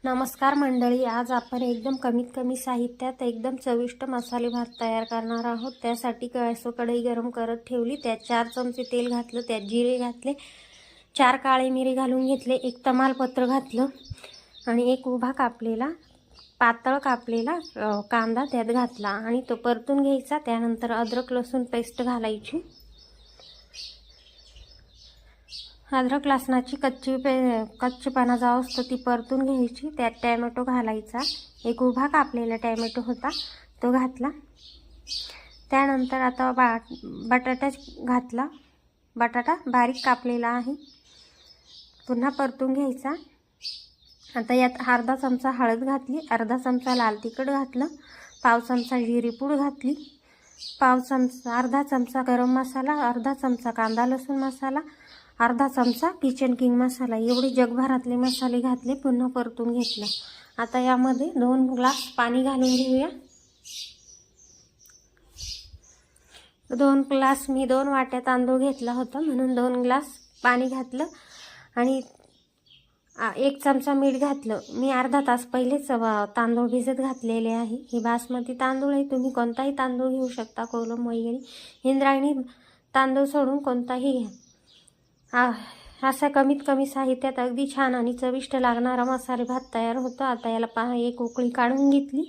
नमस्कार मंडळी, आज आपण एकदम कमीत कमी साहित्यात एकदम चविष्ट मसाले भात तयार करणार आहोत। त्यासाठी गॅसवर कढई गरम करत ठेवली, त्यात 4 चमचे तेल घातलं, त्यात जिरे घातले, 4 काळे मिरी घालून घेतले, 1 तमालपत्र घातलं आणि 1 उभा कापलेला पातळ कापलेला कांदा त्यात घातला आणि तो परतून घ्यायचा। त्यानंतर अद्रक लसूण पेस्ट घालायची। अद्रक लसणाची कच्चीपणा जो असतो ती परतून घ्यायची। त्यात टोमॅटो घालायचा, 1 उभा कापलेला टोमॅटो होता तो घातला। त्यानंतर आता बटाटा घातला, बटाटा बारीक कापलेला आहे, पुन्हा परतून घ्यायचा। आता यात अर्धा चमचा हळद घातली, अर्धा चमचा लाल तिखट घातलं, पाव चमचा जिरी पूड घातली, अर्धा चमचा गरम मसाला, अर्धा चमचा कांदा लसूण मसाला, अर्धा चमचा किचन किंग मसाला, एवढे जगभरातले मसाले घातले, पुन्हा परतून घेतला। आता यामध्ये 2 ग्लास पाणी घालून घेऊया। 2 ग्लास मी 2 वाट्या तांदूळ घेतला होता म्हणून 2 ग्लास पाणी घातलं आणि 1 चमचा मीठ घातलं। मी अर्धा तास पहिलेच तांदूळ भिजत घातलेले आहे। हे बासमती तांदूळ आहे, तुम्ही कोणताही तांदूळ घेऊ शकता, कोलम वगैरे इंद्रायणी तांदूळ सोडून कोणताही घ्या। असा कमीत कमी साहित्यात अगदी छान आणि चविष्ट लागणारा मसाले भात तयार होतो। आता याला 1 उकळी काढून घेतली,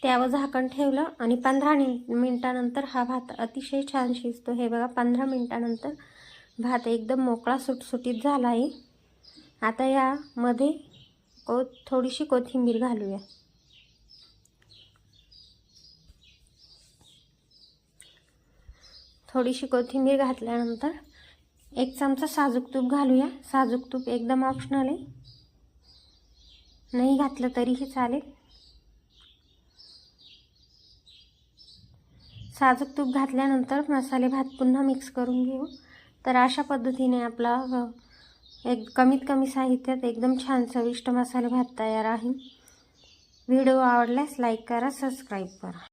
त्यावर झाकण ठेवलं आणि 15 मिनिटानंतर हा भात अतिशय छान शिजतो। हे बघा, 15 मिनिटानंतर भात एकदम मोकळा सुटसुटीत झाला आहे। आता यामध्ये थोडीशी कोथिंबीर घालूया। थोडीशी कोथिंबीर घातल्यानंतर 1 चमचा साजूक तूप घालूया। साजूक तूप एकदम ऑप्शनल आहे, नाही घातलं तरीही चालेल। साजूक तूप घातल्यानंतर मसाले भात पुन्हा मिक्स करून घेऊ। तर अशा पद्धतीने आपला कमीत कमी साहित्यात एकदम छान चविष्ट मसाले भात तयार आहे। व्हिडिओ आवडल्यास लाईक करा, सबस्क्राईब करा।